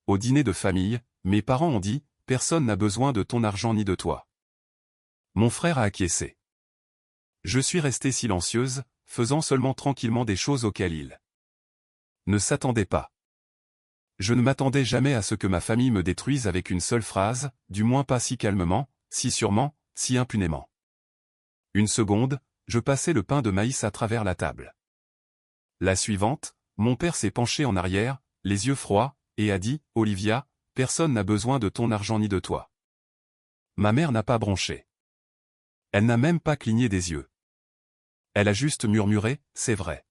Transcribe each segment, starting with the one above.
au dîner de famille, mes parents ont dit, personne n'a besoin de ton argent ni de toi. Mon frère a acquiescé. Je suis restée silencieuse, faisant seulement tranquillement des choses auxquelles il ne s'attendait pas. Je ne m'attendais jamais à ce que ma famille me détruise avec une seule phrase, du moins pas si calmement, si sûrement, si impunément. Une seconde, je passai le pain de maïs à travers la table. La suivante, mon père s'est penché en arrière, les yeux froids, et a dit, « Olivia, personne n'a besoin de ton argent ni de toi. » Ma mère n'a pas bronché. Elle n'a même pas cligné des yeux. Elle a juste murmuré, « C'est vrai. »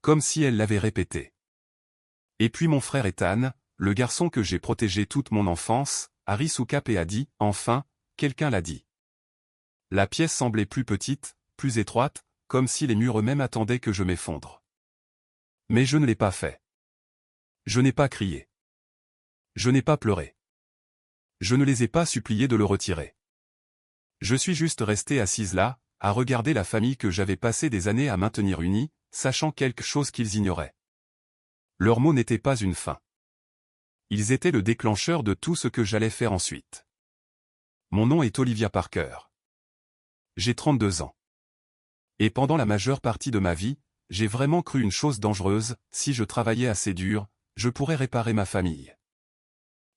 Comme si elle l'avait répété. Et puis mon frère Ethan, le garçon que j'ai protégé toute mon enfance, a ri sous cap et a dit, « Enfin, quelqu'un l'a dit. » La pièce semblait plus petite, plus étroite, comme si les murs eux-mêmes attendaient que je m'effondre. Mais je ne l'ai pas fait. Je n'ai pas crié. Je n'ai pas pleuré. Je ne les ai pas suppliés de le retirer. Je suis juste restée assise là, à regarder la famille que j'avais passé des années à maintenir unie, sachant quelque chose qu'ils ignoraient. Leurs mots n'étaient pas une fin. Ils étaient le déclencheur de tout ce que j'allais faire ensuite. Mon nom est Olivia Parker. J'ai 32 ans. Et pendant la majeure partie de ma vie, j'ai vraiment cru une chose dangereuse, si je travaillais assez dur, je pourrais réparer ma famille.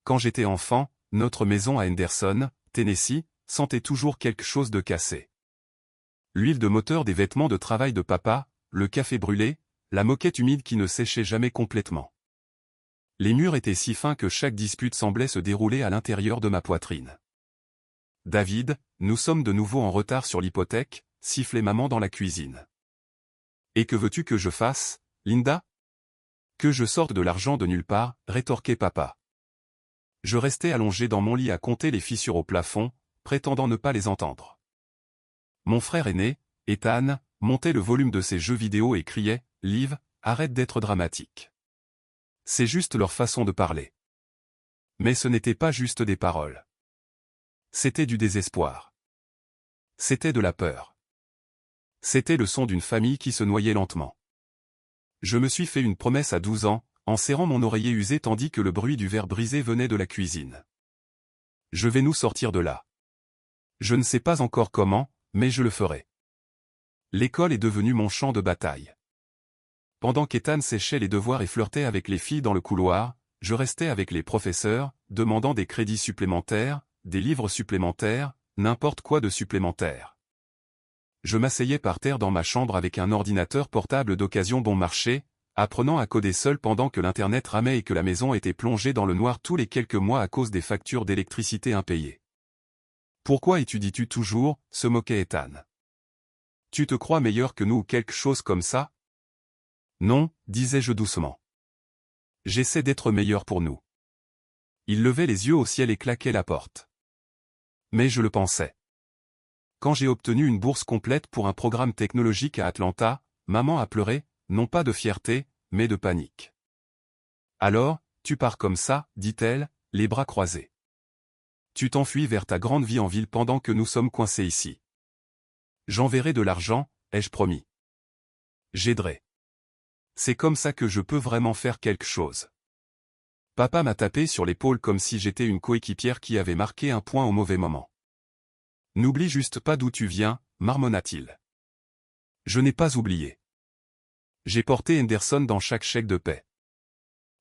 Quand j'étais enfant, notre maison à Henderson, Tennessee, sentait toujours quelque chose de cassé. L'huile de moteur des vêtements de travail de papa, le café brûlé, la moquette humide qui ne séchait jamais complètement. Les murs étaient si fins que chaque dispute semblait se dérouler à l'intérieur de ma poitrine. « David, nous sommes de nouveau en retard sur l'hypothèque », sifflait maman dans la cuisine. « Et que veux-tu que je fasse, Linda ? » « Que je sorte de l'argent de nulle part, » rétorquait papa. Je restais allongé dans mon lit à compter les fissures au plafond, prétendant ne pas les entendre. Mon frère aîné, Ethan, montait le volume de ses jeux vidéo et criait, « Liv, arrête d'être dramatique. » C'est juste leur façon de parler. Mais ce n'était pas juste des paroles. C'était du désespoir. C'était de la peur. C'était le son d'une famille qui se noyait lentement. Je me suis fait une promesse à 12 ans, en serrant mon oreiller usé tandis que le bruit du verre brisé venait de la cuisine. Je vais nous sortir de là. Je ne sais pas encore comment, mais je le ferai. L'école est devenue mon champ de bataille. Pendant qu'Ethan séchait les devoirs et flirtait avec les filles dans le couloir, je restais avec les professeurs, demandant des crédits supplémentaires, des livres supplémentaires, n'importe quoi de supplémentaire. Je m'asseyais par terre dans ma chambre avec un ordinateur portable d'occasion bon marché, apprenant à coder seul pendant que l'internet ramait et que la maison était plongée dans le noir tous les quelques mois à cause des factures d'électricité impayées. « Pourquoi étudies-tu toujours ?» se moquait Ethan. « Tu te crois meilleur que nous ou quelque chose comme ça ?»« Non, » disais-je doucement. « J'essaie d'être meilleur pour nous. » Il levait les yeux au ciel et claquait la porte. Mais je le pensais. Quand j'ai obtenu une bourse complète pour un programme technologique à Atlanta, maman a pleuré, non pas de fierté, mais de panique. « Alors, tu pars comme ça, dit-elle, les bras croisés. Tu t'enfuis vers ta grande vie en ville pendant que nous sommes coincés ici. J'enverrai de l'argent, ai-je promis. J'aiderai. C'est comme ça que je peux vraiment faire quelque chose. » Papa m'a tapé sur l'épaule comme si j'étais une coéquipière qui avait marqué un point au mauvais moment. « N'oublie juste pas d'où tu viens, marmonna-t-il. Je n'ai pas oublié. J'ai porté Henderson dans chaque chèque de paie.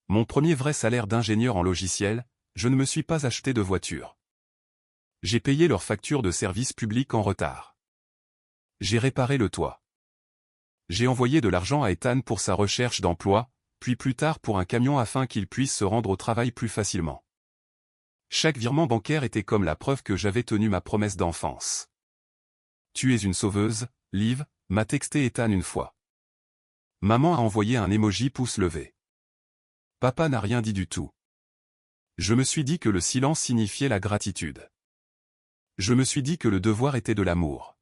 Mon premier vrai salaire d'ingénieur en logiciel, je ne me suis pas acheté de voiture. J'ai payé leurs factures de services publics en retard. J'ai réparé le toit. J'ai envoyé de l'argent à Ethan pour sa recherche d'emploi, puis plus tard pour un camion afin qu'il puisse se rendre au travail plus facilement. Chaque virement bancaire était comme la preuve que j'avais tenu ma promesse d'enfance. « Tu es une sauveuse, Liv », m'a texté Ethan une fois. Maman a envoyé un emoji pouce levé. Papa n'a rien dit du tout. Je me suis dit que le silence signifiait la gratitude. Je me suis dit que le devoir était de l'amour.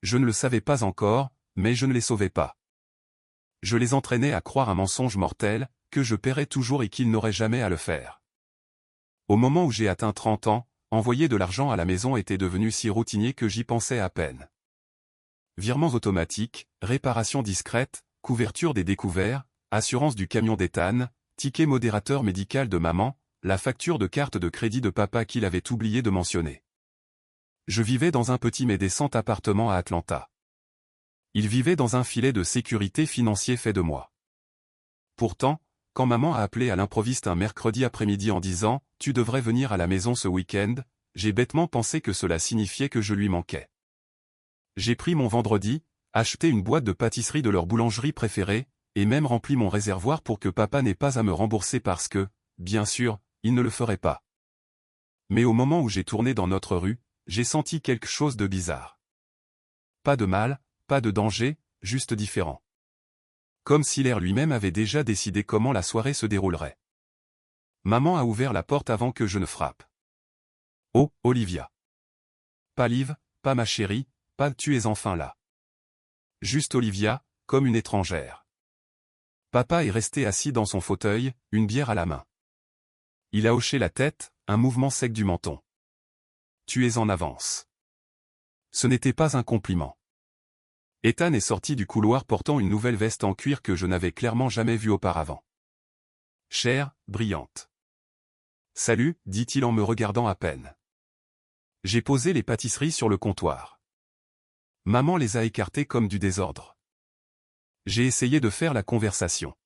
Je ne le savais pas encore, mais je ne les sauvais pas. Je les entraînais à croire un mensonge mortel, que je paierais toujours et qu'ils n'auraient jamais à le faire. Au moment où j'ai atteint 30 ans, envoyer de l'argent à la maison était devenu si routinier que j'y pensais à peine. Virements automatiques, réparation discrète, couverture des découverts, assurance du camion d'Ethan, ticket modérateur médical de maman, la facture de carte de crédit de papa qu'il avait oublié de mentionner. Je vivais dans un petit mais décent appartement à Atlanta. Il vivait dans un filet de sécurité financier fait de moi. Pourtant, quand maman a appelé à l'improviste un mercredi après-midi en disant « Tu devrais venir à la maison ce week-end », j'ai bêtement pensé que cela signifiait que je lui manquais. J'ai pris mon vendredi, acheté une boîte de pâtisserie de leur boulangerie préférée, et même rempli mon réservoir pour que papa n'ait pas à me rembourser parce que, bien sûr, il ne le ferait pas. Mais au moment où j'ai tourné dans notre rue, j'ai senti quelque chose de bizarre. Pas de mal, pas de danger, juste différent. Comme si l'air lui-même avait déjà décidé comment la soirée se déroulerait. Maman a ouvert la porte avant que je ne frappe. Oh, Olivia. Pas Liv, pas ma chérie, pas tu es enfin là. Juste Olivia, comme une étrangère. Papa est resté assis dans son fauteuil, une bière à la main. Il a hoché la tête, un mouvement sec du menton. Tu es en avance. Ce n'était pas un compliment. Ethan est sorti du couloir portant une nouvelle veste en cuir que je n'avais clairement jamais vue auparavant. Chère, brillante. Salut, dit-il en me regardant à peine. J'ai posé les pâtisseries sur le comptoir. Maman les a écartées comme du désordre. J'ai essayé de faire la conversation.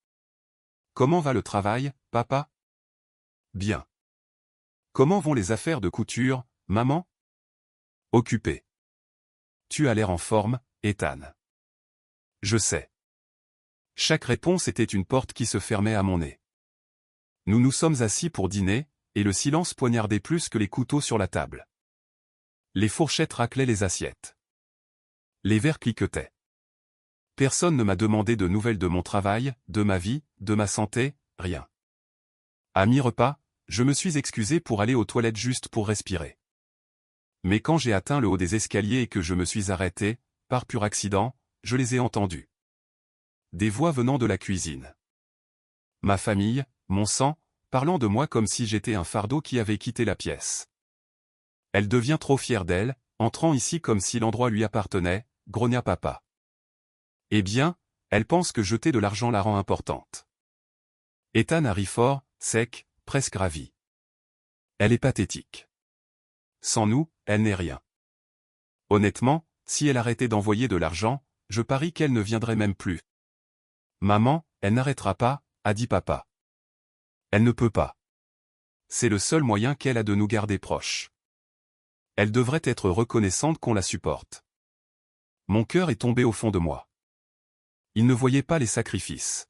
Comment va le travail, papa? Bien. Comment vont les affaires de couture, maman? Occupé. Tu as l'air en forme, Ethan. Je sais. Chaque réponse était une porte qui se fermait à mon nez. Nous nous sommes assis pour dîner, et le silence poignardait plus que les couteaux sur la table. Les fourchettes raclaient les assiettes. Les verres cliquetaient. Personne ne m'a demandé de nouvelles de mon travail, de ma vie, de ma santé, rien. À mi-repas, je me suis excusé pour aller aux toilettes juste pour respirer. Mais quand j'ai atteint le haut des escaliers et que je me suis arrêté, par pur accident, je les ai entendus. Des voix venant de la cuisine. Ma famille, mon sang, parlant de moi comme si j'étais un fardeau qui avait quitté la pièce. Elle devient trop fière d'elle, entrant ici comme si l'endroit lui appartenait, grogna papa. Eh bien, elle pense que jeter de l'argent la rend importante. Ethan a ri fort, sec, presque ravi. Elle est pathétique. Sans nous, elle n'est rien. Honnêtement, si elle arrêtait d'envoyer de l'argent, je parie qu'elle ne viendrait même plus. Maman, elle n'arrêtera pas, a dit papa. Elle ne peut pas. C'est le seul moyen qu'elle a de nous garder proches. Elle devrait être reconnaissante qu'on la supporte. Mon cœur est tombé au fond de moi. Il ne voyait pas les sacrifices.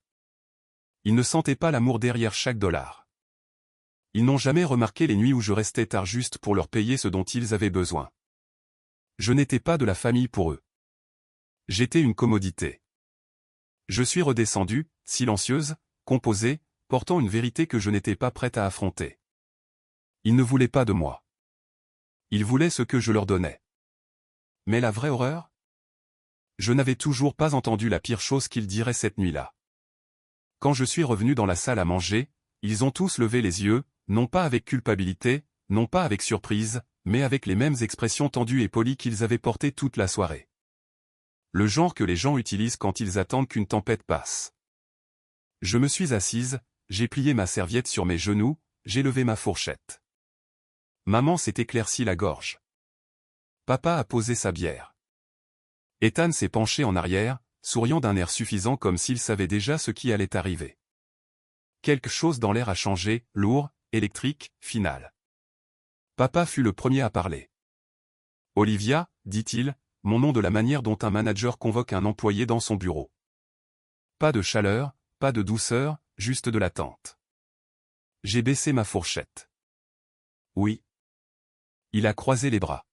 Il ne sentait pas l'amour derrière chaque dollar. Ils n'ont jamais remarqué les nuits où je restais tard juste pour leur payer ce dont ils avaient besoin. Je n'étais pas de la famille pour eux. J'étais une commodité. Je suis redescendue, silencieuse, composée, portant une vérité que je n'étais pas prête à affronter. Ils ne voulaient pas de moi. Ils voulaient ce que je leur donnais. Mais la vraie horreur? Je n'avais toujours pas entendu la pire chose qu'ils diraient cette nuit-là. Quand je suis revenu dans la salle à manger, ils ont tous levé les yeux, non pas avec culpabilité, non pas avec surprise, mais avec les mêmes expressions tendues et polies qu'ils avaient portées toute la soirée. Le genre que les gens utilisent quand ils attendent qu'une tempête passe. Je me suis assise, j'ai plié ma serviette sur mes genoux, j'ai levé ma fourchette. Maman s'est éclaircie la gorge. Papa a posé sa bière. Ethan s'est penché en arrière, souriant d'un air suffisant comme s'il savait déjà ce qui allait arriver. Quelque chose dans l'air a changé, lourd, électrique, final. Papa fut le premier à parler. Olivia, dit-il, mon nom de la manière dont un manager convoque un employé dans son bureau. Pas de chaleur, pas de douceur, juste de l'attente. J'ai baissé ma fourchette. Oui. Il a croisé les bras.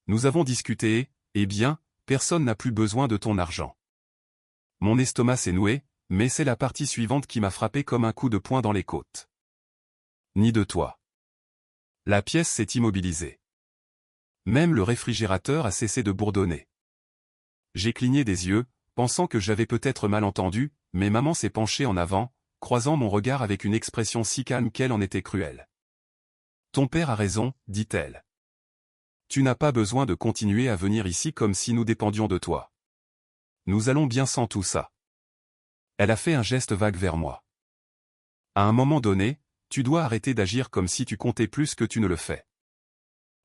Nous avons discuté et, eh bien, personne n'a plus besoin de ton argent. Mon estomac s'est noué, mais c'est la partie suivante qui m'a frappé comme un coup de poing dans les côtes. Ni de toi. La pièce s'est immobilisée. Même le réfrigérateur a cessé de bourdonner. J'ai cligné des yeux, pensant que j'avais peut-être mal entendu, mais maman s'est penchée en avant, croisant mon regard avec une expression si calme qu'elle en était cruelle. Ton père a raison, dit-elle. Tu n'as pas besoin de continuer à venir ici comme si nous dépendions de toi. Nous allons bien sans tout ça. Elle a fait un geste vague vers moi. À un moment donné, tu dois arrêter d'agir comme si tu comptais plus que tu ne le fais.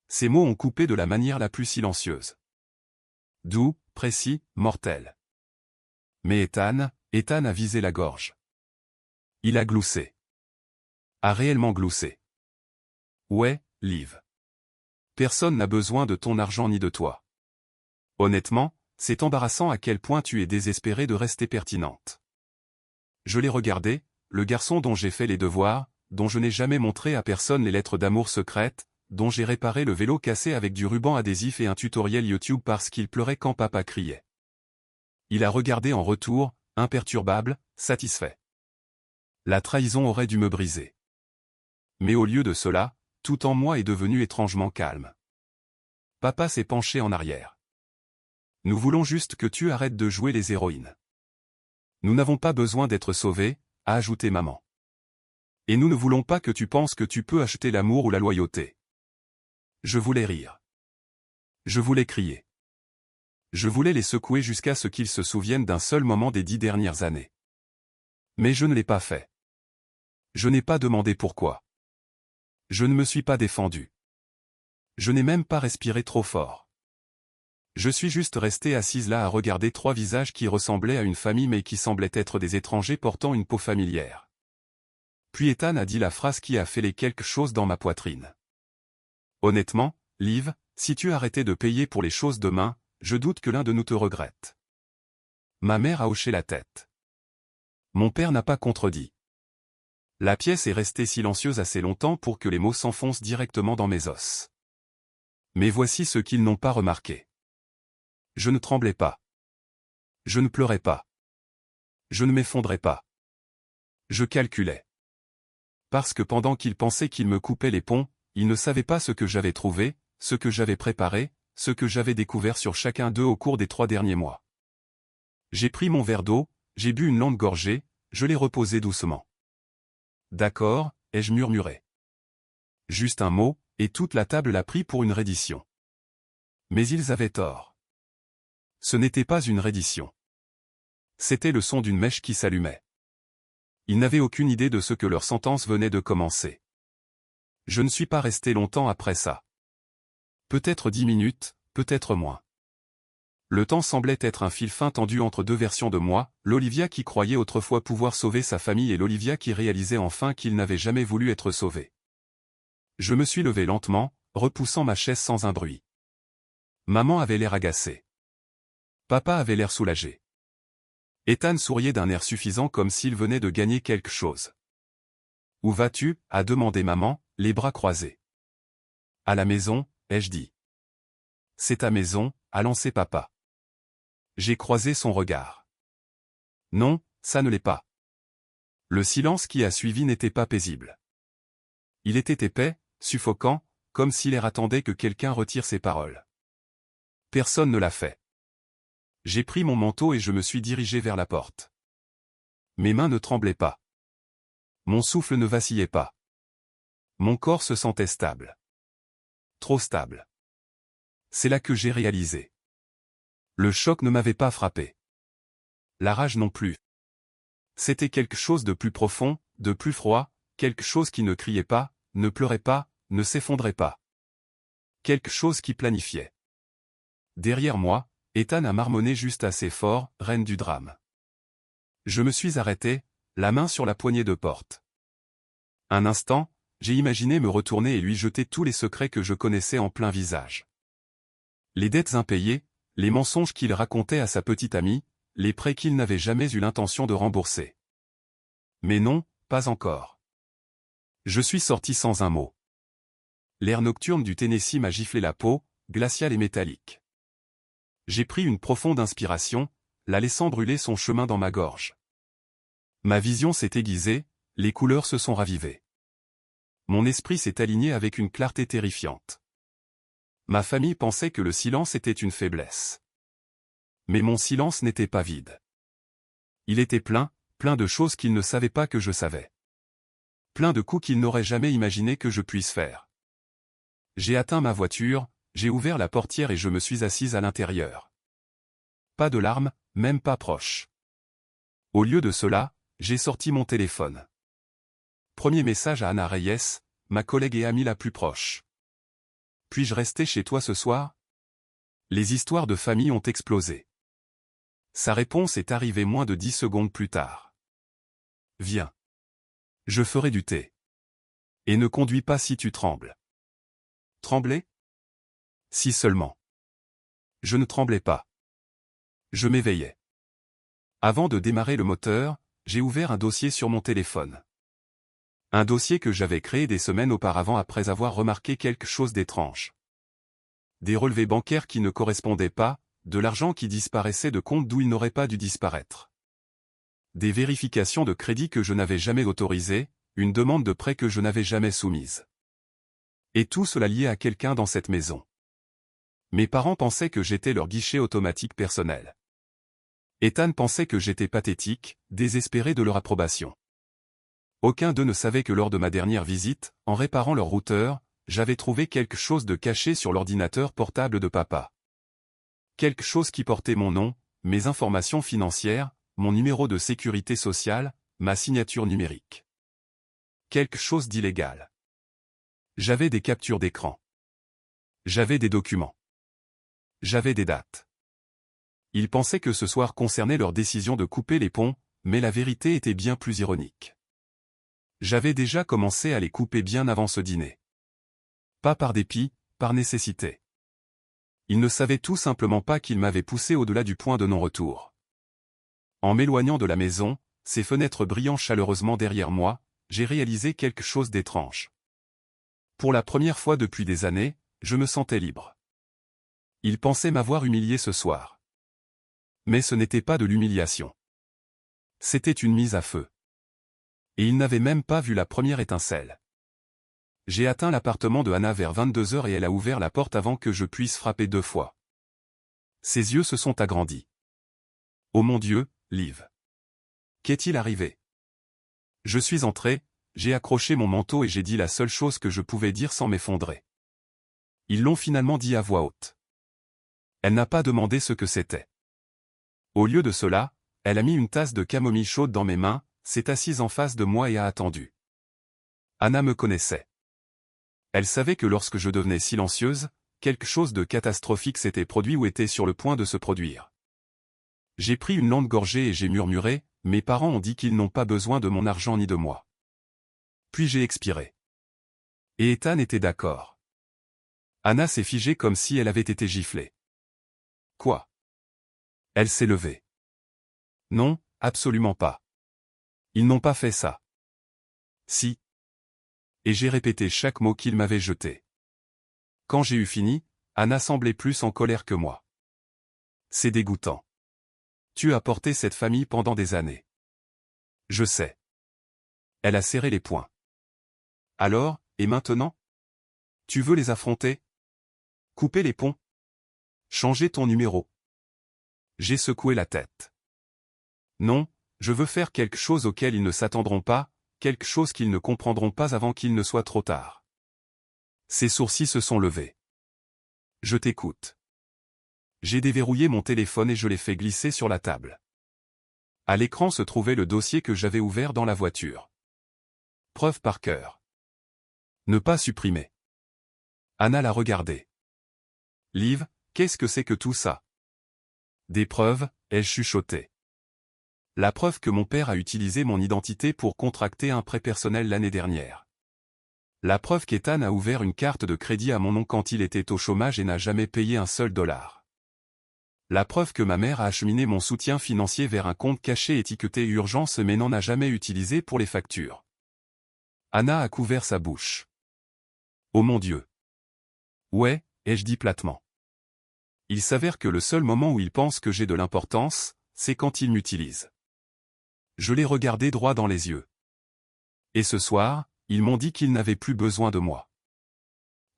Ces mots ont coupé de la manière la plus silencieuse. Doux, précis, mortel. Mais Ethan a visé la gorge. Il a gloussé. A réellement gloussé. Ouais, Liv. Personne n'a besoin de ton argent ni de toi. Honnêtement, c'est embarrassant à quel point tu es désespérée de rester pertinente. Je l'ai regardé, le garçon dont j'ai fait les devoirs, dont je n'ai jamais montré à personne les lettres d'amour secrètes, dont j'ai réparé le vélo cassé avec du ruban adhésif et un tutoriel YouTube parce qu'il pleurait quand papa criait. Il a regardé en retour, imperturbable, satisfait. La trahison aurait dû me briser. Mais au lieu de cela, tout en moi est devenu étrangement calme. Papa s'est penché en arrière. Nous voulons juste que tu arrêtes de jouer les héroïnes. Nous n'avons pas besoin d'être sauvés, a ajouté maman. Et nous ne voulons pas que tu penses que tu peux acheter l'amour ou la loyauté. Je voulais rire. Je voulais crier. Je voulais les secouer jusqu'à ce qu'ils se souviennent d'un seul moment des 10 dernières années. Mais je ne l'ai pas fait. Je n'ai pas demandé pourquoi. Je ne me suis pas défendu. Je n'ai même pas respiré trop fort. Je suis juste restée assise là à regarder trois visages qui ressemblaient à une famille mais qui semblaient être des étrangers portant une peau familière. Puis Ethan a dit la phrase qui a fêlé quelque chose dans ma poitrine. Honnêtement, Liv, si tu arrêtais de payer pour les choses demain, je doute que l'un de nous te regrette. Ma mère a hoché la tête. Mon père n'a pas contredit. La pièce est restée silencieuse assez longtemps pour que les mots s'enfoncent directement dans mes os. Mais voici ce qu'ils n'ont pas remarqué. Je ne tremblais pas. Je ne pleurais pas. Je ne m'effondrais pas. Je calculais. Parce que pendant qu'ils pensaient qu'ils me coupaient les ponts, ils ne savaient pas ce que j'avais trouvé, ce que j'avais préparé, ce que j'avais découvert sur chacun d'eux au cours des 3 derniers mois. J'ai pris mon verre d'eau, j'ai bu une longue gorgée, je l'ai reposé doucement. D'accord, ai-je murmuré. Juste un mot, et toute la table l'a pris pour une reddition. Mais ils avaient tort. Ce n'était pas une reddition. C'était le son d'une mèche qui s'allumait. Ils n'avaient aucune idée de ce que leur sentence venait de commencer. Je ne suis pas resté longtemps après ça. Peut-être 10 minutes, peut-être moins. Le temps semblait être un fil fin tendu entre deux versions de moi, l'Olivia qui croyait autrefois pouvoir sauver sa famille et l'Olivia qui réalisait enfin qu'il n'avait jamais voulu être sauvée. Je me suis levé lentement, repoussant ma chaise sans un bruit. Maman avait l'air agacée. Papa avait l'air soulagé. Ethan souriait d'un air suffisant comme s'il venait de gagner quelque chose. « Où vas-tu » a demandé maman, les bras croisés. « À la maison » ai-je dit. « C'est ta maison » a lancé papa. J'ai croisé son regard. Non, ça ne l'est pas. Le silence qui a suivi n'était pas paisible. Il était épais, suffocant, comme si l'air attendait que quelqu'un retire ses paroles. Personne ne l'a fait. J'ai pris mon manteau et je me suis dirigé vers la porte. Mes mains ne tremblaient pas. Mon souffle ne vacillait pas. Mon corps se sentait stable. Trop stable. C'est là que j'ai réalisé. Le choc ne m'avait pas frappé. La rage non plus. C'était quelque chose de plus profond, de plus froid, quelque chose qui ne criait pas, ne pleurait pas, ne s'effondrait pas. Quelque chose qui planifiait. Derrière moi, Ethan a marmonné juste assez fort, reine du drame. Je me suis arrêté, la main sur la poignée de porte. Un instant, j'ai imaginé me retourner et lui jeter tous les secrets que je connaissais en plein visage. Les dettes impayées, les mensonges qu'il racontait à sa petite amie, les prêts qu'il n'avait jamais eu l'intention de rembourser. Mais non, pas encore. Je suis sorti sans un mot. L'air nocturne du Tennessee m'a giflé la peau, glaciale et métallique. J'ai pris une profonde inspiration, la laissant brûler son chemin dans ma gorge. Ma vision s'est aiguisée, les couleurs se sont ravivées. Mon esprit s'est aligné avec une clarté terrifiante. Ma famille pensait que le silence était une faiblesse. Mais mon silence n'était pas vide. Il était plein, plein de choses qu'ils ne savaient pas que je savais. Plein de coups qu'ils n'auraient jamais imaginé que je puisse faire. J'ai atteint ma voiture, j'ai ouvert la portière et je me suis assise à l'intérieur. Pas de larmes, même pas proche. Au lieu de cela, j'ai sorti mon téléphone. Premier message à Anna Reyes, ma collègue et amie la plus proche. Puis-je rester chez toi ce soir? Les histoires de famille ont explosé. Sa réponse est arrivée moins de 10 secondes plus tard. Viens. Je ferai du thé. Et ne conduis pas si tu trembles. Trembler? Si seulement. Je ne tremblais pas. Je m'éveillais. Avant de démarrer le moteur, j'ai ouvert un dossier sur mon téléphone. Un dossier que j'avais créé des semaines auparavant après avoir remarqué quelque chose d'étrange. Des relevés bancaires qui ne correspondaient pas, de l'argent qui disparaissait de comptes d'où il n'aurait pas dû disparaître. Des vérifications de crédit que je n'avais jamais autorisées, une demande de prêt que je n'avais jamais soumise. Et tout cela lié à quelqu'un dans cette maison. Mes parents pensaient que j'étais leur guichet automatique personnel. Ethan pensait que j'étais pathétique, désespéré de leur approbation. Aucun d'eux ne savait que lors de ma dernière visite, en réparant leur routeur, j'avais trouvé quelque chose de caché sur l'ordinateur portable de papa. Quelque chose qui portait mon nom, mes informations financières, mon numéro de sécurité sociale, ma signature numérique. Quelque chose d'illégal. J'avais des captures d'écran. J'avais des documents. J'avais des dates. Ils pensaient que ce soir concernait leur décision de couper les ponts, mais la vérité était bien plus ironique. J'avais déjà commencé à les couper bien avant ce dîner. Pas par dépit, par nécessité. Ils ne savaient tout simplement pas qu'ils m'avaient poussé au-delà du point de non-retour. En m'éloignant de la maison, ses fenêtres brillant chaleureusement derrière moi, j'ai réalisé quelque chose d'étrange. Pour la première fois depuis des années, je me sentais libre. Ils pensaient m'avoir humilié ce soir. Mais ce n'était pas de l'humiliation. C'était une mise à feu. Et ils n'avaient même pas vu la première étincelle. J'ai atteint l'appartement de Anna vers 22h et elle a ouvert la porte avant que je puisse frapper 2 fois. Ses yeux se sont agrandis. Oh mon Dieu, Liv. Qu'est-il arrivé? Je suis entré, j'ai accroché mon manteau et j'ai dit la seule chose que je pouvais dire sans m'effondrer. Ils l'ont finalement dit à voix haute. Elle n'a pas demandé ce que c'était. Au lieu de cela, elle a mis une tasse de camomille chaude dans mes mains, s'est assise en face de moi et a attendu. Anna me connaissait. Elle savait que lorsque je devenais silencieuse, quelque chose de catastrophique s'était produit ou était sur le point de se produire. J'ai pris une longue gorgée et j'ai murmuré, mes parents ont dit qu'ils n'ont pas besoin de mon argent ni de moi. Puis j'ai expiré. Et Ethan était d'accord. Anna s'est figée comme si elle avait été giflée. Quoi? Elle s'est levée. Non, absolument pas. Ils n'ont pas fait ça. Si. Et j'ai répété chaque mot qu'ils m'avaient jeté. Quand j'ai eu fini, Anna semblait plus en colère que moi. C'est dégoûtant. Tu as porté cette famille pendant des années. Je sais. Elle a serré les poings. Alors, et maintenant? Tu veux les affronter? Couper les ponts? Changer ton numéro? J'ai secoué la tête. Non, je veux faire quelque chose auquel ils ne s'attendront pas, quelque chose qu'ils ne comprendront pas avant qu'il ne soit trop tard. Ses sourcils se sont levés. Je t'écoute. J'ai déverrouillé mon téléphone et je l'ai fait glisser sur la table. À l'écran se trouvait le dossier que j'avais ouvert dans la voiture. Preuve par cœur. Ne pas supprimer. Anna l'a regardé. Liv, qu'est-ce que c'est que tout ça? Des preuves, ai-je chuchoté. La preuve que mon père a utilisé mon identité pour contracter un prêt personnel l'année dernière. La preuve qu'Ethan a ouvert une carte de crédit à mon nom quand il était au chômage et n'a jamais payé un seul dollar. La preuve que ma mère a acheminé mon soutien financier vers un compte caché étiqueté urgence mais n'en a jamais utilisé pour les factures. Anna a couvert sa bouche. Oh mon Dieu. Ouais, ai-je dit platement. Il s'avère que le seul moment où ils pensent que j'ai de l'importance, c'est quand ils m'utilisent. Je l'ai regardé droit dans les yeux. Et ce soir, ils m'ont dit qu'ils n'avaient plus besoin de moi.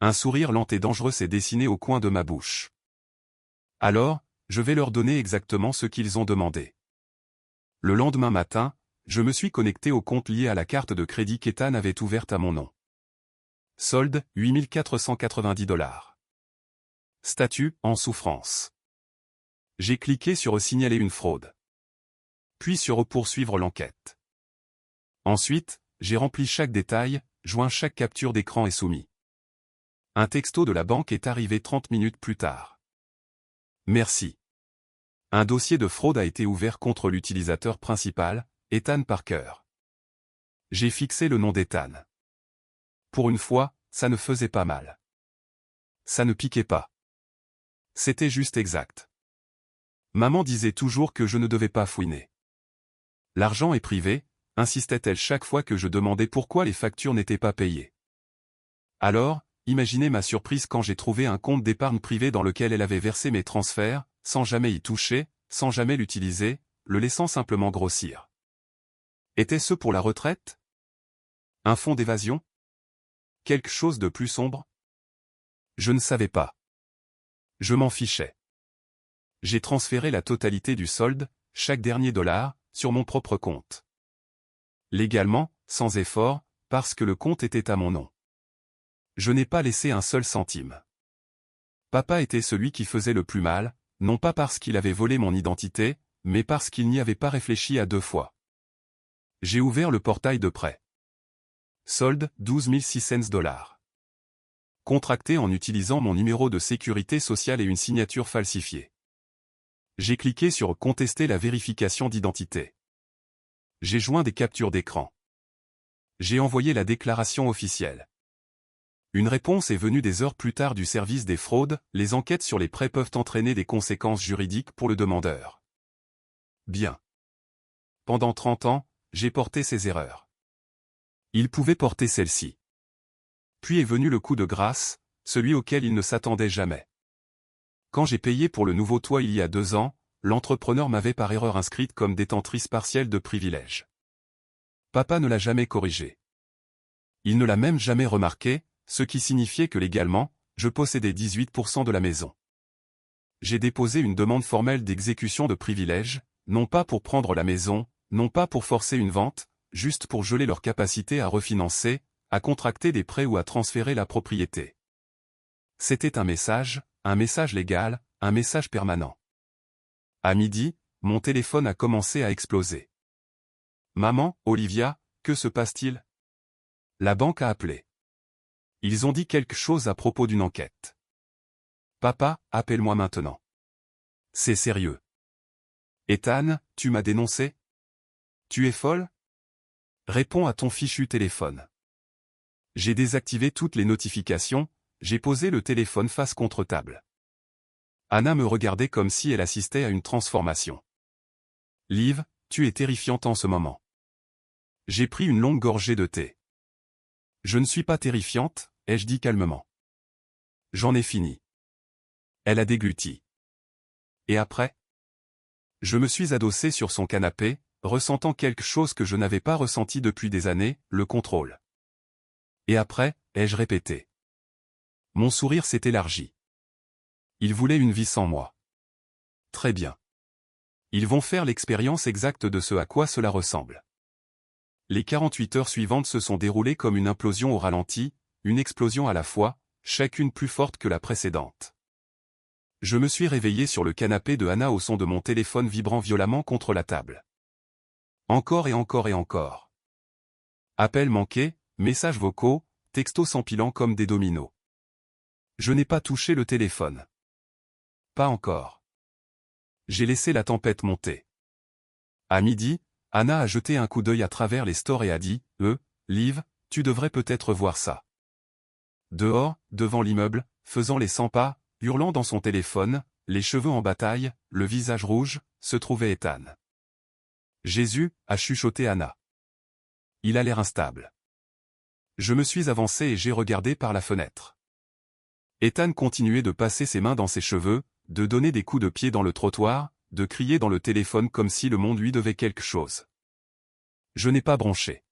Un sourire lent et dangereux s'est dessiné au coin de ma bouche. Alors, je vais leur donner exactement ce qu'ils ont demandé. Le lendemain matin, je me suis connecté au compte lié à la carte de crédit qu'Ethan avait ouverte à mon nom. Solde, 8 490 $. Statut, en souffrance. J'ai cliqué sur signaler une fraude. Puis sur poursuivre l'enquête. Ensuite, j'ai rempli chaque détail, joint chaque capture d'écran et soumis. Un texto de la banque est arrivé 30 minutes plus tard. Merci. Un dossier de fraude a été ouvert contre l'utilisateur principal, Ethan Parker. J'ai fixé le nom d'Ethan. Pour une fois, ça ne faisait pas mal. Ça ne piquait pas. C'était juste exact. Maman disait toujours que je ne devais pas fouiner. L'argent est privé, insistait-elle chaque fois que je demandais pourquoi les factures n'étaient pas payées. Alors, imaginez ma surprise quand j'ai trouvé un compte d'épargne privé dans lequel elle avait versé mes transferts, sans jamais y toucher, sans jamais l'utiliser, le laissant simplement grossir. Était-ce pour la retraite? Un fonds d'évasion? Quelque chose de plus sombre? Je ne savais pas. Je m'en fichais. J'ai transféré la totalité du solde, chaque dernier dollar, sur mon propre compte. Légalement, sans effort, parce que le compte était à mon nom. Je n'ai pas laissé un seul centime. Papa était celui qui faisait le plus mal, non pas parce qu'il avait volé mon identité, mais parce qu'il n'y avait pas réfléchi à 2 fois. J'ai ouvert le portail de prêt. Solde, 12 600 $. Contracté en utilisant mon numéro de sécurité sociale et une signature falsifiée. J'ai cliqué sur « Contester la vérification d'identité ». J'ai joint des captures d'écran. J'ai envoyé la déclaration officielle. Une réponse est venue des heures plus tard du service des fraudes, les enquêtes sur les prêts peuvent entraîner des conséquences juridiques pour le demandeur. Bien. Pendant 30 ans, j'ai porté ces erreurs. Il pouvait porter celle-ci. Puis est venu le coup de grâce, celui auquel il ne s'attendait jamais. Quand j'ai payé pour le nouveau toit il y a 2 ans, l'entrepreneur m'avait par erreur inscrite comme détentrice partielle de privilèges. Papa ne l'a jamais corrigé. Il ne l'a même jamais remarqué, ce qui signifiait que légalement, je possédais 18% de la maison. J'ai déposé une demande formelle d'exécution de privilèges, non pas pour prendre la maison, non pas pour forcer une vente, juste pour geler leur capacité à refinancer, à contracter des prêts ou à transférer la propriété. C'était un message légal, un message permanent. À midi, mon téléphone a commencé à exploser. Maman, Olivia, que se passe-t-il? La banque a appelé. Ils ont dit quelque chose à propos d'une enquête. Papa, appelle-moi maintenant. C'est sérieux. Ethan, tu m'as dénoncé? Tu es folle? Réponds à ton fichu téléphone. J'ai désactivé toutes les notifications, j'ai posé le téléphone face contre table. Anna me regardait comme si elle assistait à une transformation. Liv, tu es terrifiante en ce moment. J'ai pris une longue gorgée de thé. Je ne suis pas terrifiante, ai-je dit calmement. J'en ai fini. Elle a dégluti. Et après? Je me suis adossé sur son canapé, ressentant quelque chose que je n'avais pas ressenti depuis des années, le contrôle. Et après, ai-je répété. Mon sourire s'est élargi. Ils voulaient une vie sans moi. Très bien. Ils vont faire l'expérience exacte de ce à quoi cela ressemble. Les 48 heures suivantes se sont déroulées comme une implosion au ralenti, une explosion à la fois, chacune plus forte que la précédente. Je me suis réveillé sur le canapé de Anna au son de mon téléphone vibrant violemment contre la table. Encore et encore et encore. Appels manqués, messages vocaux, textos s'empilant comme des dominos. Je n'ai pas touché le téléphone. Pas encore. J'ai laissé la tempête monter. À midi, Anna a jeté un coup d'œil à travers les stores et a dit « Liv, tu devrais peut-être voir ça. » Dehors, devant l'immeuble, faisant les 100 pas, hurlant dans son téléphone, les cheveux en bataille, le visage rouge, se trouvait Ethan. Jésus, a chuchoté Anna. Il a l'air instable. Je me suis avancé et j'ai regardé par la fenêtre. Ethan continuait de passer ses mains dans ses cheveux, de donner des coups de pied dans le trottoir, de crier dans le téléphone comme si le monde lui devait quelque chose. Je n'ai pas bronché.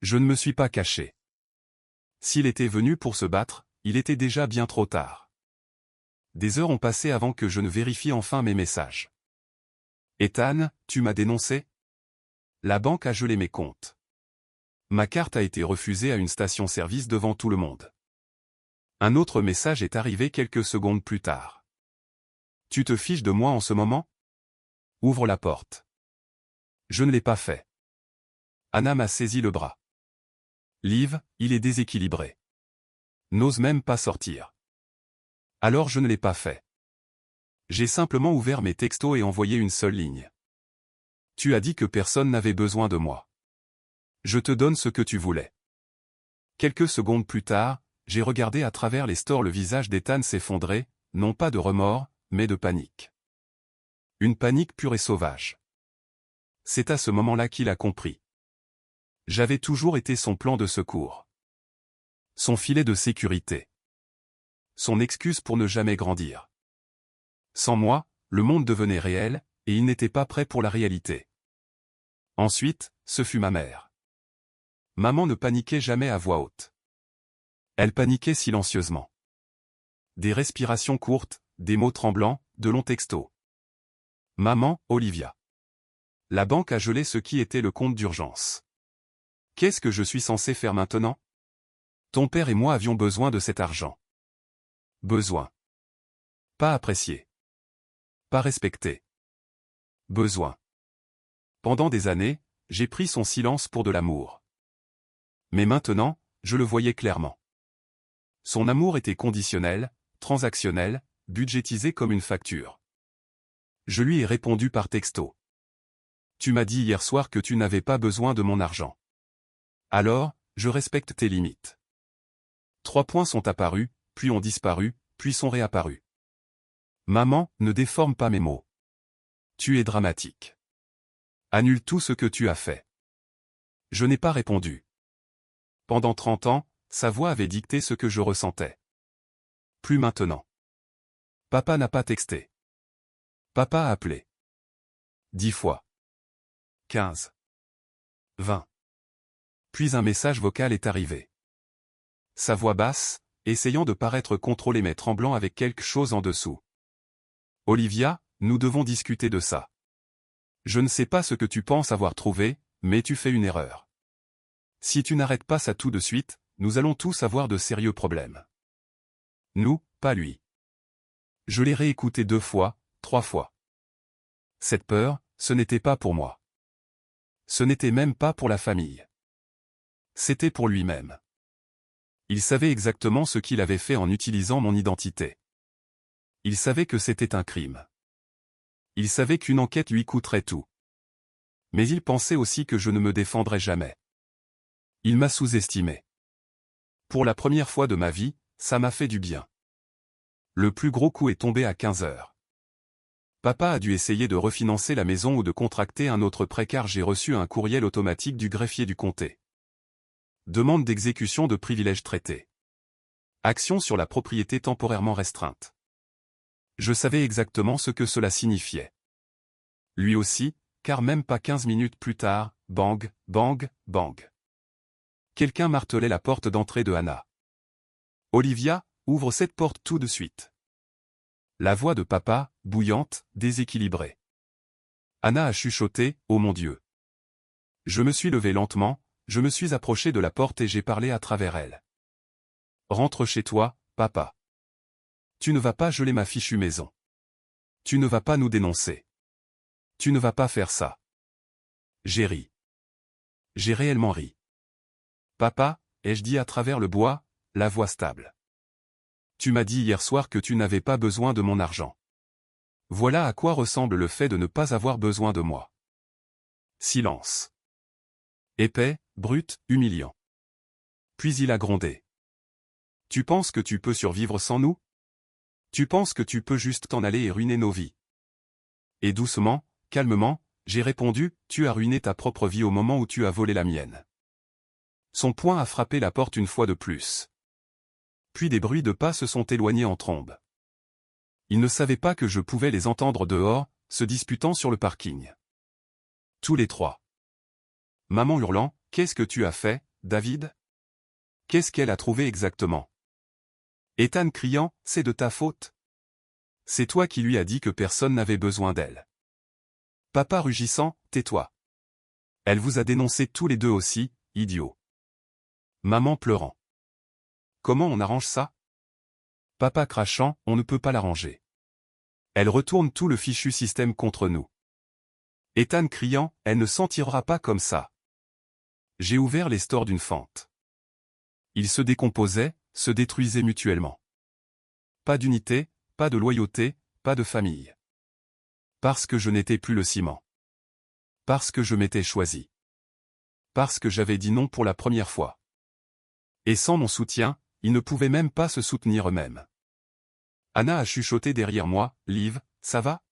Je ne me suis pas caché. S'il était venu pour se battre, il était déjà bien trop tard. Des heures ont passé avant que je ne vérifie enfin mes messages. Ethan, tu m'as dénoncé? La banque a gelé mes comptes. Ma carte a été refusée à une station-service devant tout le monde. Un autre message est arrivé quelques secondes plus tard. Tu te fiches de moi en ce moment? Ouvre la porte. Je ne l'ai pas fait. Anna m'a saisi le bras. Liv, il est déséquilibré. N'ose même pas sortir. Alors je ne l'ai pas fait. J'ai simplement ouvert mes textos et envoyé une seule ligne. Tu as dit que personne n'avait besoin de moi. Je te donne ce que tu voulais. Quelques secondes plus tard, j'ai regardé à travers les stores, le visage d'Ethan s'effondrer, non pas de remords, mais de panique. Une panique pure et sauvage. C'est à ce moment-là qu'il a compris. J'avais toujours été son plan de secours. Son filet de sécurité. Son excuse pour ne jamais grandir. Sans moi, le monde devenait réel, et il n'était pas prêt pour la réalité. Ensuite, ce fut ma mère. Maman ne paniquait jamais à voix haute. Elle paniquait silencieusement. Des respirations courtes, des mots tremblants, de longs textos. Maman, Olivia. La banque a gelé ce qui était le compte d'urgence. Qu'est-ce que je suis censé faire maintenant? Ton père et moi avions besoin de cet argent. Besoin. Pas apprécié. Pas respecté. Besoin. Pendant des années, j'ai pris son silence pour de l'amour. Mais maintenant, je le voyais clairement. Son amour était conditionnel, transactionnel, budgétisé comme une facture. Je lui ai répondu par texto. Tu m'as dit hier soir que tu n'avais pas besoin de mon argent. Alors, je respecte tes limites. 3 points sont apparus, puis ont disparu, puis sont réapparus. Maman, ne déforme pas mes mots. Tu es dramatique. Annule tout ce que tu as fait. Je n'ai pas répondu. Pendant 30 ans, sa voix avait dicté ce que je ressentais. Plus maintenant. Papa n'a pas texté. Papa a appelé. 10 fois. 15. 20. Puis un message vocal est arrivé. Sa voix basse, essayant de paraître contrôlée mais tremblant avec quelque chose en dessous. Olivia, nous devons discuter de ça. Je ne sais pas ce que tu penses avoir trouvé, mais tu fais une erreur. Si tu n'arrêtes pas ça tout de suite, nous allons tous avoir de sérieux problèmes. Nous, pas lui. Je l'ai réécouté 2 fois, 3 fois. Cette peur, ce n'était pas pour moi. Ce n'était même pas pour la famille. C'était pour lui-même. Il savait exactement ce qu'il avait fait en utilisant mon identité. Il savait que c'était un crime. Il savait qu'une enquête lui coûterait tout. Mais il pensait aussi que je ne me défendrais jamais. Il m'a sous-estimé. Pour la première fois de ma vie, ça m'a fait du bien. Le plus gros coup est tombé à 15 heures. Papa a dû essayer de refinancer la maison ou de contracter un autre prêt car j'ai reçu un courriel automatique du greffier du comté. Demande d'exécution de privilèges traités. Action sur la propriété temporairement restreinte. Je savais exactement ce que cela signifiait. Lui aussi, car même pas 15 minutes plus tard, bang, bang, bang. Quelqu'un martelait la porte d'entrée de Anna. Olivia, ouvre cette porte tout de suite. La voix de papa, bouillante, déséquilibrée. Anna a chuchoté, oh mon Dieu. Je me suis levé lentement, je me suis approché de la porte et j'ai parlé à travers elle. Rentre chez toi, papa. Tu ne vas pas geler ma fichue maison. Tu ne vas pas nous dénoncer. Tu ne vas pas faire ça. J'ai ri. J'ai réellement ri. Papa, ai-je dit à travers le bois, la voix stable. Tu m'as dit hier soir que tu n'avais pas besoin de mon argent. Voilà à quoi ressemble le fait de ne pas avoir besoin de moi. Silence. Épais, brut, humiliant. Puis il a grondé. Tu penses que tu peux survivre sans nous? Tu penses que tu peux juste t'en aller et ruiner nos vies? Et doucement, calmement, j'ai répondu, tu as ruiné ta propre vie au moment où tu as volé la mienne. Son poing a frappé la porte une fois de plus. Puis des bruits de pas se sont éloignés en trombe. Il ne savait pas que je pouvais les entendre dehors, se disputant sur le parking. Tous les 3. Maman hurlant, qu'est-ce que tu as fait, David? Qu'est-ce qu'elle a trouvé exactement? Ethan criant, c'est de ta faute. C'est toi qui lui as dit que personne n'avait besoin d'elle. Papa rugissant, tais-toi. Elle vous a dénoncé tous les deux aussi, idiot. Maman pleurant. Comment on arrange ça? Papa crachant, on ne peut pas l'arranger. Elle retourne tout le fichu système contre nous. Ethan criant, elle ne s'en tirera pas comme ça. J'ai ouvert les stores d'une fente. Ils se décomposaient, se détruisaient mutuellement. Pas d'unité, pas de loyauté, pas de famille. Parce que je n'étais plus le ciment. Parce que je m'étais choisi. Parce que j'avais dit non pour la première fois. Et sans mon soutien, ils ne pouvaient même pas se soutenir eux-mêmes. Anna a chuchoté derrière moi, « Liv, ça va ?»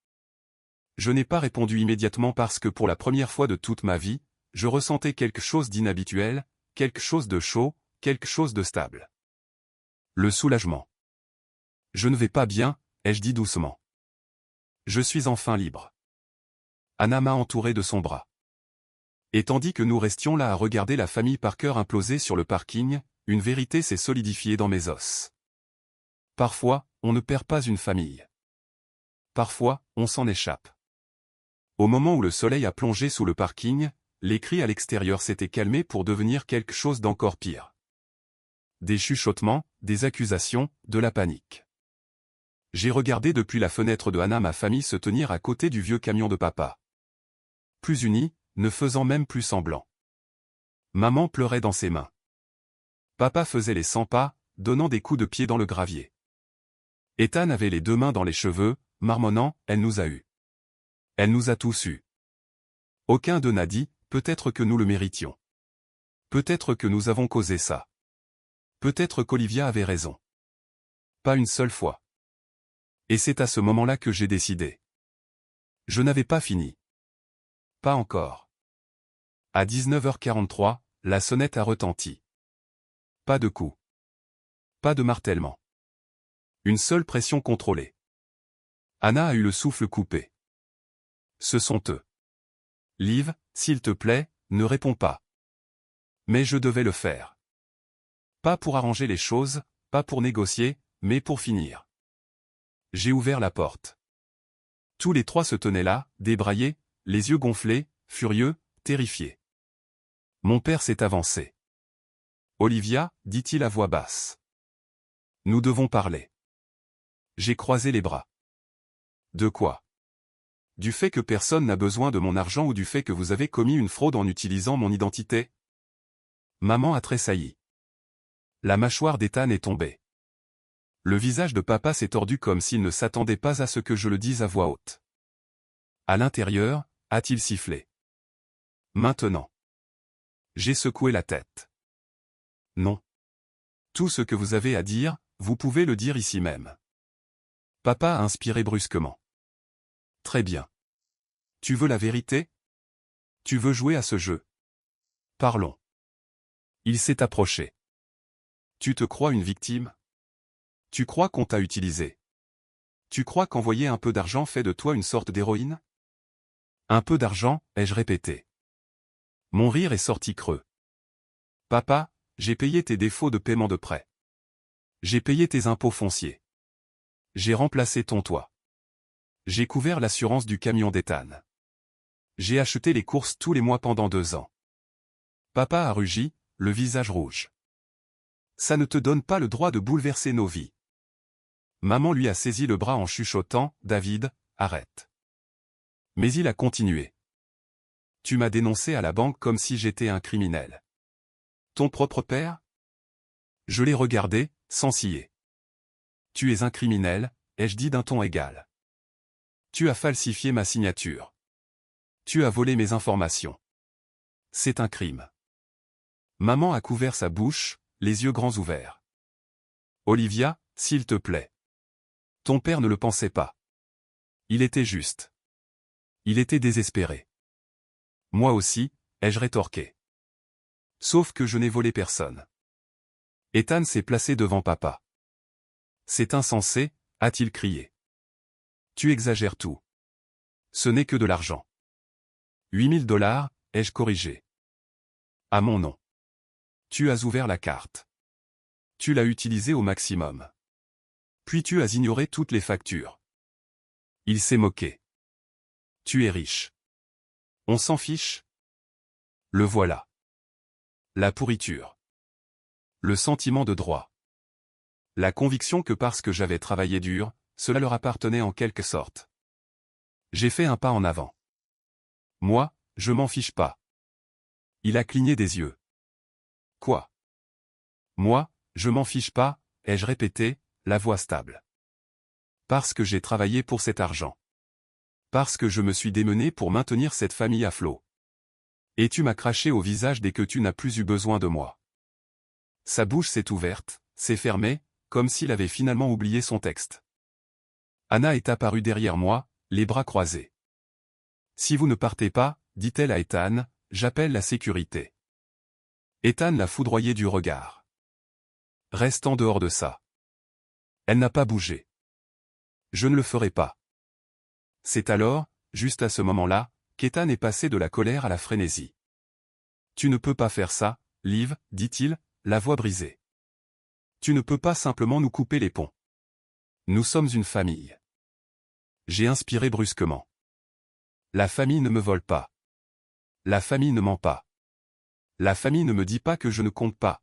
Je n'ai pas répondu immédiatement parce que pour la première fois de toute ma vie, je ressentais quelque chose d'inhabituel, quelque chose de chaud, quelque chose de stable. Le soulagement. Je ne vais pas bien, ai-je dit doucement. Je suis enfin libre. Anna m'a entouré de son bras. Et tandis que nous restions là à regarder la famille Parker imploser sur le parking, une vérité s'est solidifiée dans mes os. Parfois, on ne perd pas une famille. Parfois, on s'en échappe. Au moment où le soleil a plongé sous le parking, les cris à l'extérieur s'étaient calmés pour devenir quelque chose d'encore pire. Des chuchotements, des accusations, de la panique. J'ai regardé depuis la fenêtre de Anna ma famille se tenir à côté du vieux camion de papa. Plus unis, ne faisant même plus semblant. Maman pleurait dans ses mains. Papa faisait les 100 pas, donnant des coups de pied dans le gravier. Ethan avait les 2 mains dans les cheveux, marmonnant, « Elle nous a eus. Elle nous a tous eus. » Aucun d'eux n'a dit, « Peut-être que nous le méritions. Peut-être que nous avons causé ça. Peut-être qu'Olivia avait raison. » Pas une seule fois. Et c'est à ce moment-là que j'ai décidé. Je n'avais pas fini. Pas encore. À 19h43, la sonnette a retenti. Pas de coup. Pas de martèlement. Une seule pression contrôlée. Anna a eu le souffle coupé. Ce sont eux. Liv, s'il te plaît, ne réponds pas. Mais je devais le faire. Pas pour arranger les choses, pas pour négocier, mais pour finir. J'ai ouvert la porte. Tous les 3 se tenaient là, débraillés, les yeux gonflés, furieux, terrifiés. Mon père s'est avancé. « Olivia, dit-il à voix basse. Nous devons parler. » J'ai croisé les bras. De quoi? Du fait que personne n'a besoin de mon argent ou du fait que vous avez commis une fraude en utilisant mon identité? Maman a tressailli. La mâchoire d'Ethan est tombée. Le visage de papa s'est tordu comme s'il ne s'attendait pas à ce que je le dise à voix haute. À l'intérieur, a-t-il sifflé. Maintenant. J'ai secoué la tête. Non. Tout ce que vous avez à dire, vous pouvez le dire ici même. Papa a inspiré brusquement. Très bien. Tu veux la vérité? Tu veux jouer à ce jeu? Parlons. Il s'est approché. Tu te crois une victime? Tu crois qu'on t'a utilisé? Tu crois qu'envoyer un peu d'argent fait de toi une sorte d'héroïne? Un peu d'argent, ai-je répété. Mon rire est sorti creux. Papa, j'ai payé tes défauts de paiement de prêt. J'ai payé tes impôts fonciers. J'ai remplacé ton toit. J'ai couvert l'assurance du camion d'Ethan. J'ai acheté les courses tous les mois pendant 2 ans. Papa a rugi, le visage rouge. Ça ne te donne pas le droit de bouleverser nos vies. Maman lui a saisi le bras en chuchotant, « David, arrête. » Mais il a continué. Tu m'as dénoncé à la banque comme si j'étais un criminel. Ton propre père? Je l'ai regardé, sans ciller. Tu es un criminel, ai-je dit d'un ton égal. Tu as falsifié ma signature. Tu as volé mes informations. C'est un crime. Maman a couvert sa bouche, les yeux grands ouverts. Olivia, s'il te plaît. Ton père ne le pensait pas. Il était juste. Il était désespéré. Moi aussi, ai-je rétorqué. Sauf que je n'ai volé personne. Ethan s'est placé devant papa. C'est insensé, a-t-il crié. Tu exagères tout. Ce n'est que de l'argent. 8 000 $, ai-je corrigé. À mon nom. Tu as ouvert la carte. Tu l'as utilisée au maximum. Puis tu as ignoré toutes les factures. Il s'est moqué. Tu es riche. On s'en fiche? Le voilà. La pourriture. Le sentiment de droit. La conviction que parce que j'avais travaillé dur, cela leur appartenait en quelque sorte. J'ai fait un pas en avant. Moi, je m'en fiche pas. Il a cligné des yeux. Quoi? Moi, je m'en fiche pas, ai-je répété, la voix stable. Parce que j'ai travaillé pour cet argent. Parce que je me suis démené pour maintenir cette famille à flot. Et tu m'as craché au visage dès que tu n'as plus eu besoin de moi. Sa bouche s'est ouverte, s'est fermée, comme s'il avait finalement oublié son texte. Anna est apparue derrière moi, les bras croisés. Si vous ne partez pas, dit-elle à Ethan, j'appelle la sécurité. Ethan l'a foudroyé du regard. Reste en dehors de ça. Elle n'a pas bougé. Je ne le ferai pas. C'est alors, juste à ce moment-là, qu'Ethan est passé de la colère à la frénésie. Tu ne peux pas faire ça, Liv, dit-il, la voix brisée. Tu ne peux pas simplement nous couper les ponts. Nous sommes une famille. J'ai inspiré brusquement. La famille ne me vole pas. La famille ne ment pas. La famille ne me dit pas que je ne compte pas.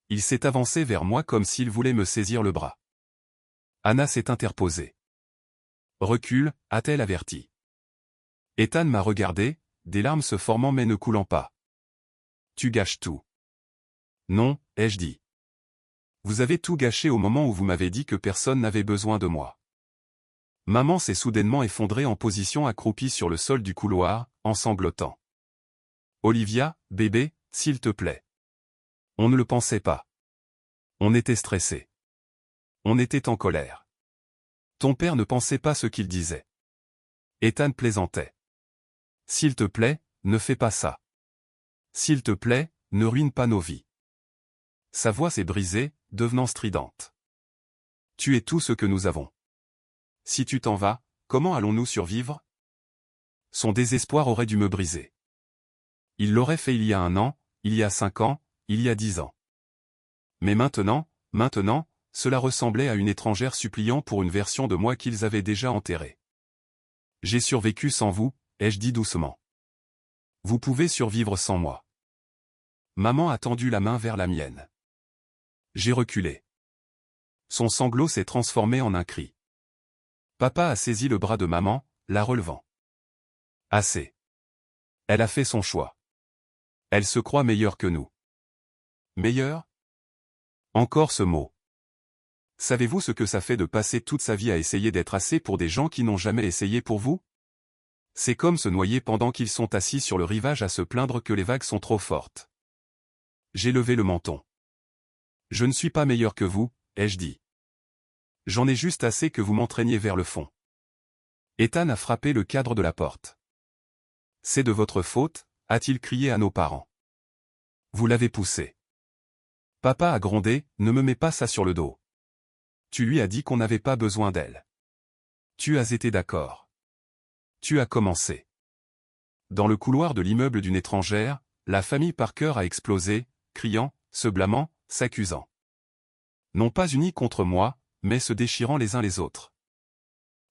Il s'est avancé vers moi comme s'il voulait me saisir le bras. Anna s'est interposée. Recule, a-t-elle averti. Ethan m'a regardé, des larmes se formant mais ne coulant pas. Tu gâches tout. Non, ai-je dit. Vous avez tout gâché au moment où vous m'avez dit que personne n'avait besoin de moi. Maman s'est soudainement effondrée en position accroupie sur le sol du couloir, en sanglotant. Olivia, bébé, s'il te plaît. On ne le pensait pas. On était stressé. On était en colère. Ton père ne pensait pas ce qu'il disait. Ethan plaisantait. S'il te plaît, ne fais pas ça. S'il te plaît, ne ruine pas nos vies. Sa voix s'est brisée, devenant stridente. Tu es tout ce que nous avons. Si tu t'en vas, comment allons-nous survivre? Son désespoir aurait dû me briser. Il l'aurait fait il y a 1 an, il y a 5 ans, il y a 10 ans. Mais maintenant, cela ressemblait à une étrangère suppliant pour une version de moi qu'ils avaient déjà enterrée. J'ai survécu sans vous, ai-je dit doucement. Vous pouvez survivre sans moi. Maman a tendu la main vers la mienne. J'ai reculé. Son sanglot s'est transformé en un cri. Papa a saisi le bras de maman, la relevant. Assez. Elle a fait son choix. Elle se croit meilleure que nous. Meilleure? Encore ce mot. Savez-vous ce que ça fait de passer toute sa vie à essayer d'être assez pour des gens qui n'ont jamais essayé pour vous? C'est comme se noyer pendant qu'ils sont assis sur le rivage à se plaindre que les vagues sont trop fortes. J'ai levé le menton. Je ne suis pas meilleur que vous, ai-je dit. J'en ai juste assez que vous m'entraîniez vers le fond. Ethan a frappé le cadre de la porte. C'est de votre faute, a-t-il crié à nos parents. Vous l'avez poussé. Papa a grondé, ne me mets pas ça sur le dos. Tu lui as dit qu'on n'avait pas besoin d'elle. Tu as été d'accord. Tu as commencé. Dans le couloir de l'immeuble d'une étrangère, la famille Parker a explosé, criant, se blâmant, s'accusant. Non pas unis contre moi, mais se déchirant les uns les autres.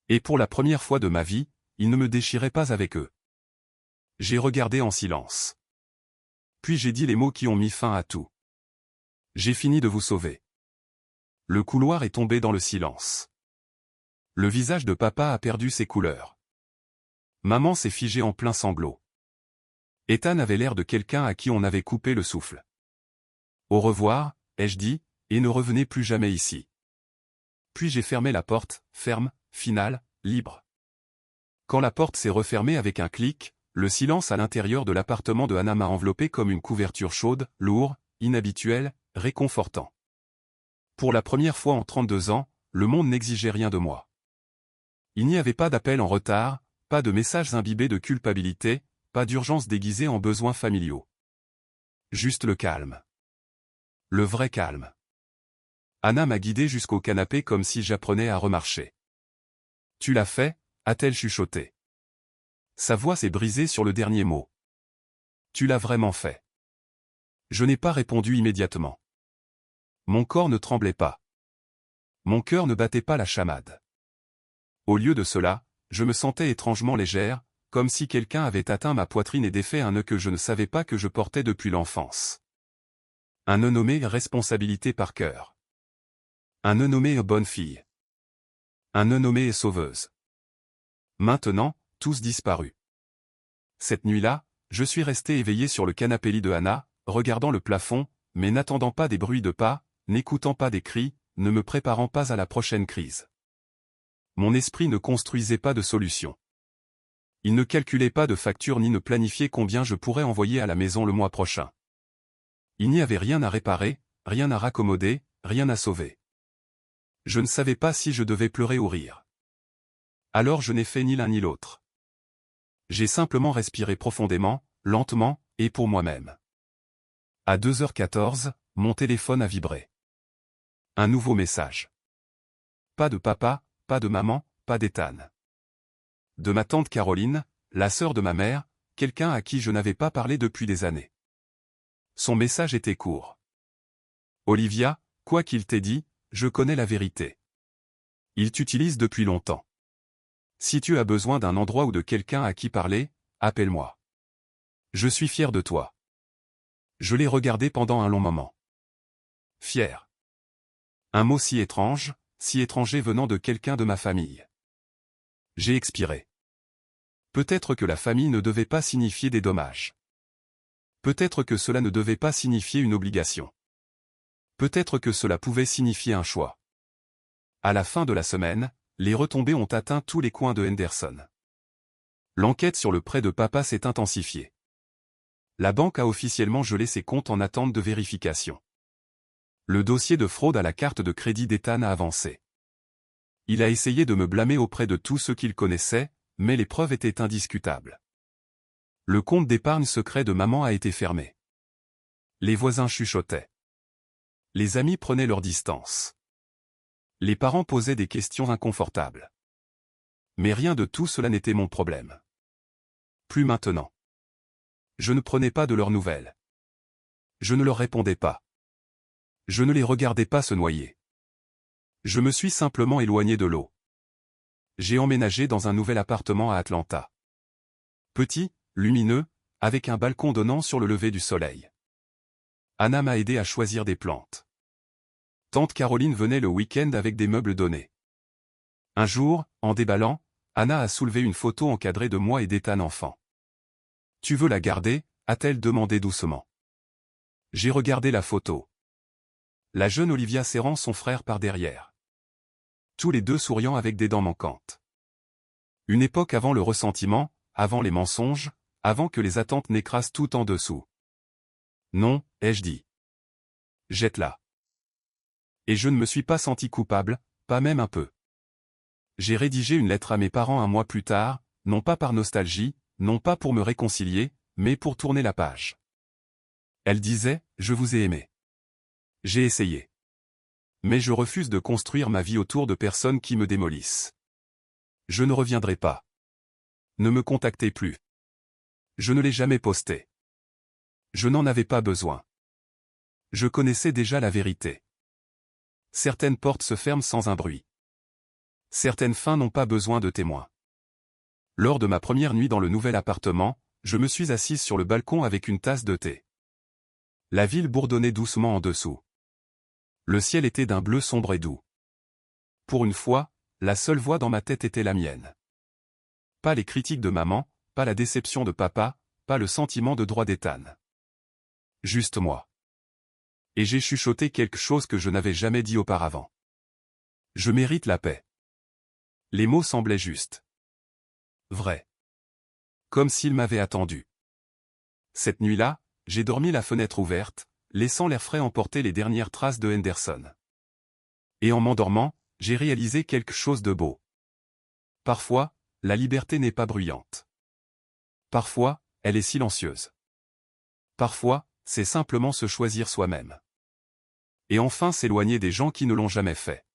Et pour la première fois de ma vie, ils ne me déchiraient pas avec eux. J'ai regardé en silence. Puis j'ai dit les mots qui ont mis fin à tout. J'ai fini de vous sauver. Le couloir est tombé dans le silence. Le visage de papa a perdu ses couleurs. Maman s'est figée en plein sanglot. Ethan avait l'air de quelqu'un à qui on avait coupé le souffle. Au revoir, ai-je dit, et ne revenez plus jamais ici. Puis j'ai fermé la porte, ferme, finale, libre. Quand la porte s'est refermée avec un clic, le silence à l'intérieur de l'appartement de Anna m'a enveloppé comme une couverture chaude, lourd, inhabituel, réconfortant. Pour la première fois en 32 ans, le monde n'exigeait rien de moi. Il n'y avait pas d'appel en retard, pas de messages imbibés de culpabilité, pas d'urgence déguisée en besoins familiaux. Juste le calme. Le vrai calme. Anna m'a guidé jusqu'au canapé comme si j'apprenais à remarcher. Tu l'as fait, a-t-elle chuchoté. Sa voix s'est brisée sur le dernier mot. Tu l'as vraiment fait. Je n'ai pas répondu immédiatement. Mon corps ne tremblait pas. Mon cœur ne battait pas la chamade. Au lieu de cela, je me sentais étrangement légère, comme si quelqu'un avait atteint ma poitrine et défait un nœud que je ne savais pas que je portais depuis l'enfance. Un nœud nommé responsabilité par cœur. Un nœud nommé bonne fille. Un nœud nommé sauveuse. Maintenant, tous disparus. Cette nuit-là, Je suis resté éveillé sur le canapé lit de Anna, regardant le plafond, mais n'attendant pas des bruits de pas, n'écoutant pas des cris, ne me préparant pas à la prochaine crise. Mon esprit ne construisait pas de solution. Il ne calculait pas de facture ni ne planifiait combien je pourrais envoyer à la maison le mois prochain. Il n'y avait rien à réparer, rien à raccommoder, rien à sauver. Je ne savais pas si je devais pleurer ou rire. Alors je n'ai fait ni l'un ni l'autre. J'ai simplement respiré profondément, lentement, et pour moi-même. À 2h14, mon téléphone a vibré. Un nouveau message. Pas de papa, pas de maman, pas d'Ethan. De ma tante Caroline, la sœur de ma mère, quelqu'un à qui je n'avais pas parlé depuis des années. Son message était court. Olivia, quoi qu'il t'ait dit, je connais la vérité. Il t'utilise depuis longtemps. Si tu as besoin d'un endroit ou de quelqu'un à qui parler, appelle-moi. Je suis fier de toi. Je l'ai regardé pendant un long moment. Fier. Un mot si étranger venant de quelqu'un de ma famille. J'ai expiré. Peut-être que la famille ne devait pas signifier des dommages. Peut-être que cela ne devait pas signifier une obligation. Peut-être que cela pouvait signifier un choix. À la fin de la semaine, les retombées ont atteint tous les coins de Henderson. L'enquête sur le prêt de papa s'est intensifiée. La banque a officiellement gelé ses comptes en attente de vérification. Le dossier de fraude à la carte de crédit d'Ethan a avancé. Il a essayé de me blâmer auprès de tous ceux qu'il connaissait, mais les preuves étaient indiscutables. Le compte d'épargne secret de maman a été fermé. Les voisins chuchotaient. Les amis prenaient leur distance. Les parents posaient des questions inconfortables. Mais rien de tout cela n'était mon problème. Plus maintenant. Je ne prenais pas de leurs nouvelles. Je ne leur répondais pas. Je ne les regardais pas se noyer. Je me suis simplement éloigné de l'eau. J'ai emménagé dans un nouvel appartement à Atlanta. Petit, lumineux, avec un balcon donnant sur le lever du soleil. Anna m'a aidé à choisir des plantes. Tante Caroline venait le week-end avec des meubles donnés. Un jour, en déballant, Anna a soulevé une photo encadrée de moi et d'Ethan enfant. « Tu veux la garder ?» a-t-elle demandé doucement. J'ai regardé la photo. La jeune Olivia serrant son frère par derrière. Tous les deux souriant avec des dents manquantes. Une époque avant le ressentiment, avant les mensonges, avant que les attentes n'écrasent tout en dessous. Non, ai-je dit. Jette-la. Et je ne me suis pas senti coupable, pas même un peu. J'ai rédigé une lettre à mes parents un mois plus tard, non pas par nostalgie, non pas pour me réconcilier, mais pour tourner la page. Elle disait, « Je vous ai aimé. J'ai essayé. Mais je refuse de construire ma vie autour de personnes qui me démolissent. Je ne reviendrai pas. Ne me contactez plus. Je ne l'ai jamais posté. Je n'en avais pas besoin. Je connaissais déjà la vérité. Certaines portes se ferment sans un bruit. Certaines fins n'ont pas besoin de témoins. » Lors de ma première nuit dans le nouvel appartement, je me suis assise sur le balcon avec une tasse de thé. La ville bourdonnait doucement en dessous. Le ciel était d'un bleu sombre et doux. Pour une fois, la seule voix dans ma tête était la mienne. Pas les critiques de maman, pas la déception de papa, pas le sentiment de droit d'Ethan. Juste moi. Et j'ai chuchoté quelque chose que je n'avais jamais dit auparavant. Je mérite la paix. Les mots semblaient justes. Vrai. Comme s'il m'avait attendu. Cette nuit-là, j'ai dormi la fenêtre ouverte, laissant l'air frais emporter les dernières traces de Henderson. Et en m'endormant, j'ai réalisé quelque chose de beau. Parfois, la liberté n'est pas bruyante. Parfois, elle est silencieuse. Parfois, c'est simplement se choisir soi-même. Et enfin s'éloigner des gens qui ne l'ont jamais fait.